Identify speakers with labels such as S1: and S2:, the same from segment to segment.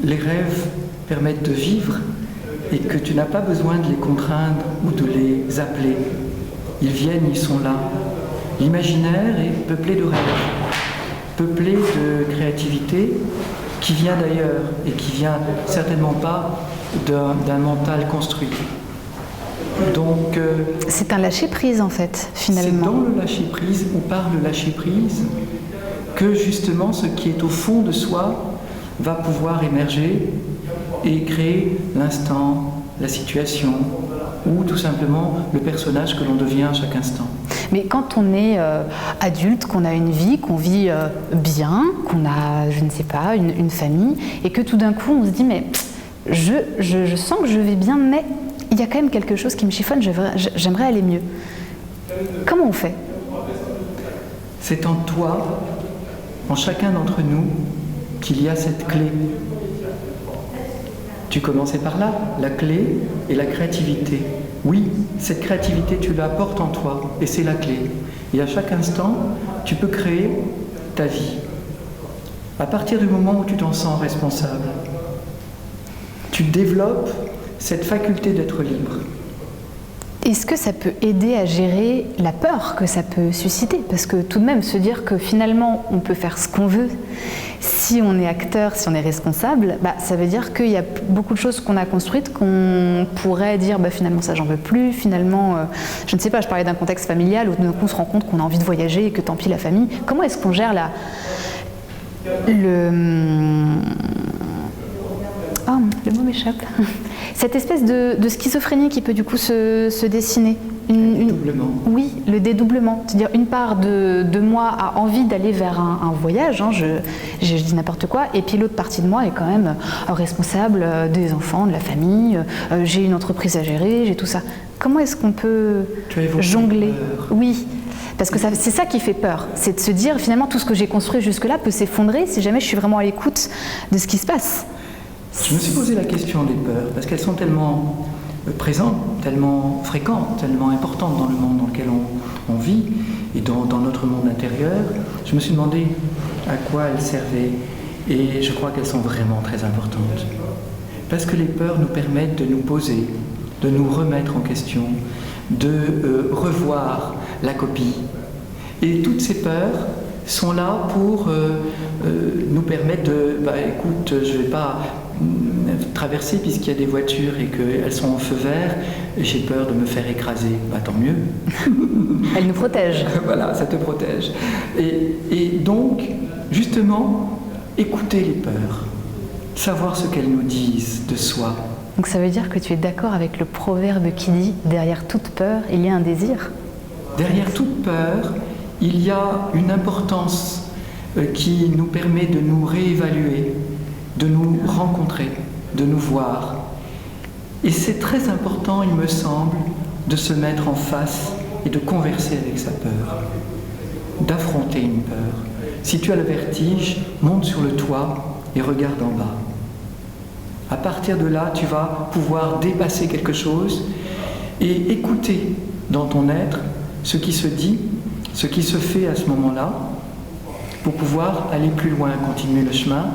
S1: les rêves permettent de vivre et que tu n'as pas besoin de les contraindre ou de les appeler. Ils viennent, ils sont là. L'imaginaire est peuplé de rêves, peuplé de créativité qui vient d'ailleurs et qui vient certainement pas d'un mental construit. Donc,
S2: c'est un lâcher-prise en fait, finalement.
S1: C'est dans le lâcher-prise ou par le lâcher-prise que justement ce qui est au fond de soi va pouvoir émerger et créer l'instant, la situation ou tout simplement le personnage que l'on devient à chaque instant.
S2: Mais quand on est adulte, qu'on a une vie, qu'on vit bien, qu'on a, je ne sais pas, une famille, et que tout d'un coup on se dit mais je sens que je vais bien, mais il y a quand même quelque chose qui me chiffonne, j'aimerais aller mieux. Comment on fait?
S1: C'est en toi, en chacun d'entre nous, qu'il y a cette clé. Tu commençais par là, la clé et la créativité. Oui, cette créativité, tu la portes en toi et c'est la clé. Et à chaque instant, tu peux créer ta vie. À partir du moment où tu t'en sens responsable, tu développes cette faculté d'être libre.
S2: Est-ce que ça peut aider à gérer la peur que ça peut susciter? Parce que tout de même, se dire que finalement, on peut faire ce qu'on veut, si on est acteur, si on est responsable, ça veut dire qu'il y a beaucoup de choses qu'on a construites qu'on pourrait dire finalement ça j'en veux plus, finalement, je ne sais pas, je parlais d'un contexte familial où d'un coup on se rend compte qu'on a envie de voyager et que tant pis la famille. Comment est-ce qu'on gère le mot m'échappe. Cette espèce de schizophrénie qui peut du coup se dessiner.
S1: Le dédoublement.
S2: Oui, le dédoublement. C'est-à-dire une part de moi a envie d'aller vers un voyage, je dis n'importe quoi, et puis l'autre partie de moi est quand même responsable des enfants, de la famille, j'ai une entreprise à gérer, j'ai tout ça. Comment est-ce qu'on peut jongler? Oui. Parce que c'est ça qui fait peur, c'est de se dire finalement tout ce que j'ai construit jusque-là peut s'effondrer si jamais je suis vraiment à l'écoute de ce qui se passe.
S1: Je me suis posé la question des peurs, parce qu'elles sont tellement présentes, tellement fréquentes, tellement importantes dans le monde dans lequel on vit et dans notre monde intérieur. Je me suis demandé à quoi elles servaient et je crois qu'elles sont vraiment très importantes. Parce que les peurs nous permettent de nous poser, de nous remettre en question, de revoir la copie. Et toutes ces peurs sont là pour nous permettre de... écoute, je ne vais pas traverser puisqu'il y a des voitures et qu'elles sont en feu vert, j'ai peur de me faire écraser. Tant mieux.
S2: Elle nous protège.
S1: Voilà, ça te protège. Et donc, justement, écouter les peurs, savoir ce qu'elles nous disent de soi.
S2: Donc ça veut dire que tu es d'accord avec le proverbe qui dit « derrière toute peur, il y a un désir ».
S1: Derrière toute peur, il y a une importance qui nous permet de nous réévaluer, de nous rencontrer, de nous voir. Et c'est très important, il me semble, de se mettre en face et de converser avec sa peur, d'affronter une peur. Si tu as le vertige, monte sur le toit et regarde en bas. À partir de là, tu vas pouvoir dépasser quelque chose et écouter dans ton être ce qui se dit, ce qui se fait à ce moment-là, pour pouvoir aller plus loin, continuer le chemin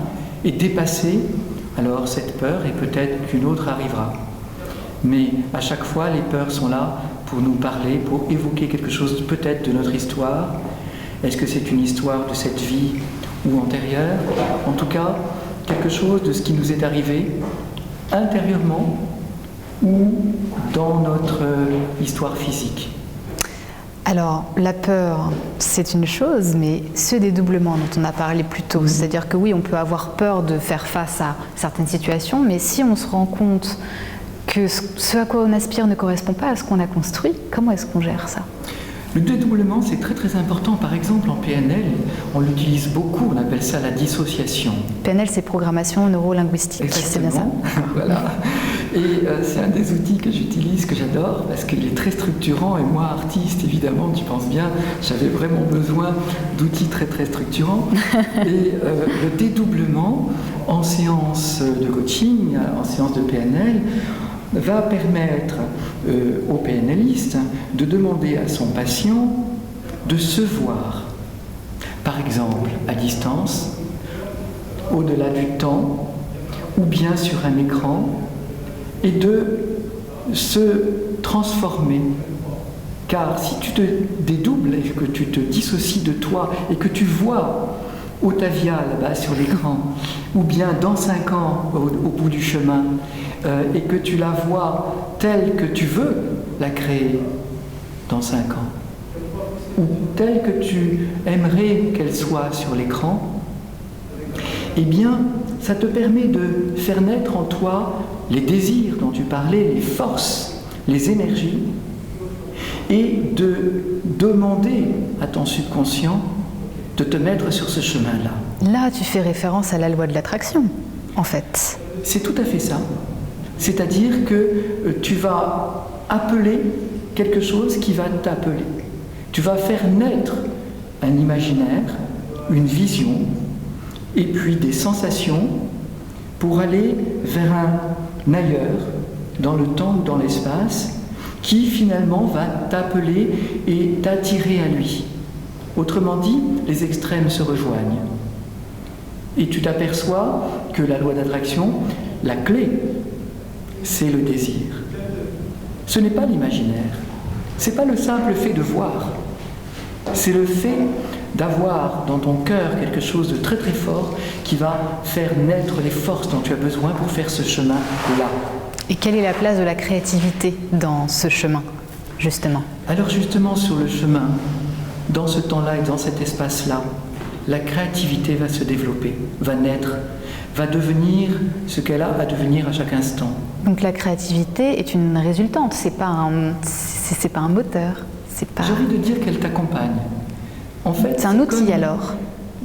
S1: et dépasser alors cette peur et peut-être qu'une autre arrivera. Mais à chaque fois, les peurs sont là pour nous parler, pour évoquer quelque chose peut-être de notre histoire. Est-ce que c'est une histoire de cette vie ou antérieure? En tout cas, quelque chose de ce qui nous est arrivé intérieurement ou dans notre histoire physique.
S2: Alors, la peur, c'est une chose, mais ce dédoublement dont on a parlé plus tôt, c'est-à-dire que oui, on peut avoir peur de faire face à certaines situations, mais si on se rend compte que ce à quoi on aspire ne correspond pas à ce qu'on a construit, comment est-ce qu'on gère ça?
S1: Le dédoublement, c'est très très important. Par exemple, en PNL, on l'utilise beaucoup, on appelle ça la dissociation.
S2: PNL, c'est programmation neuro-linguistique, c'est bien ça?
S1: Voilà. Et c'est un des outils que j'utilise, que j'adore, parce qu'il est très structurant. Et moi, artiste, évidemment, tu penses bien, j'avais vraiment besoin d'outils très très structurants. Et le dédoublement, en séance de coaching, en séance de PNL, va permettre au PNListe de demander à son patient de se voir, par exemple à distance, au-delà du temps, ou bien sur un écran, et de se transformer. Car si tu te dédoubles et que tu te dissocies de toi et que tu vois Otavia là-bas sur l'écran, ou bien dans 5 ans au bout du chemin, et que tu la vois telle que tu veux la créer dans 5 ans, ou telle que tu aimerais qu'elle soit sur l'écran, eh bien, ça te permet de faire naître en toi les désirs dont tu parlais, les forces, les énergies, et de demander à ton subconscient de te mettre sur ce chemin-là.
S2: Là, tu fais référence à la loi de l'attraction, en fait.
S1: C'est tout à fait ça. C'est-à-dire que tu vas appeler quelque chose qui va t'appeler. Tu vas faire naître un imaginaire, une vision, et puis des sensations pour aller vers un ailleurs, dans le temps ou dans l'espace, qui finalement va t'appeler et t'attirer à lui. Autrement dit, les extrêmes se rejoignent. Et tu t'aperçois que la loi d'attraction, la clé, c'est le désir. Ce n'est pas l'imaginaire. Ce n'est pas le simple fait de voir. C'est le fait d'avoir dans ton cœur quelque chose de très très fort qui va faire naître les forces dont tu as besoin pour faire ce chemin-là.
S2: Et quelle est la place de la créativité dans ce chemin, justement?
S1: Alors justement, sur le chemin, dans ce temps-là et dans cet espace-là, la créativité va se développer, va naître, va devenir ce qu'elle a à devenir à chaque instant.
S2: Donc la créativité est une résultante, c'est pas un moteur.
S1: J'ai envie de dire qu'elle t'accompagne. En fait,
S2: c'est un outil alors.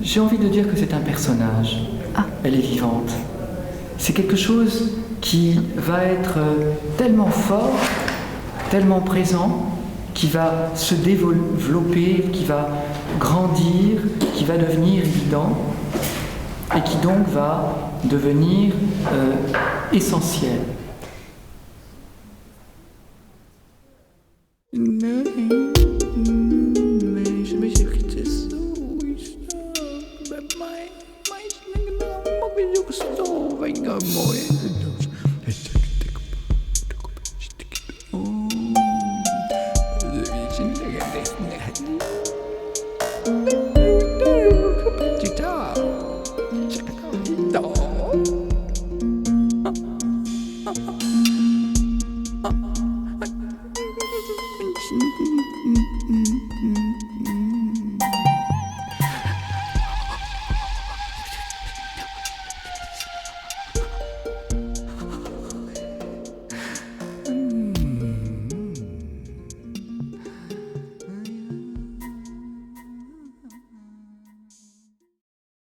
S1: J'ai envie de dire que c'est un personnage.
S2: Ah.
S1: Elle est vivante. C'est quelque chose qui va être tellement fort, tellement présent, qui va se développer, qui va grandir, qui va devenir évident, et qui donc va devenir essentiel.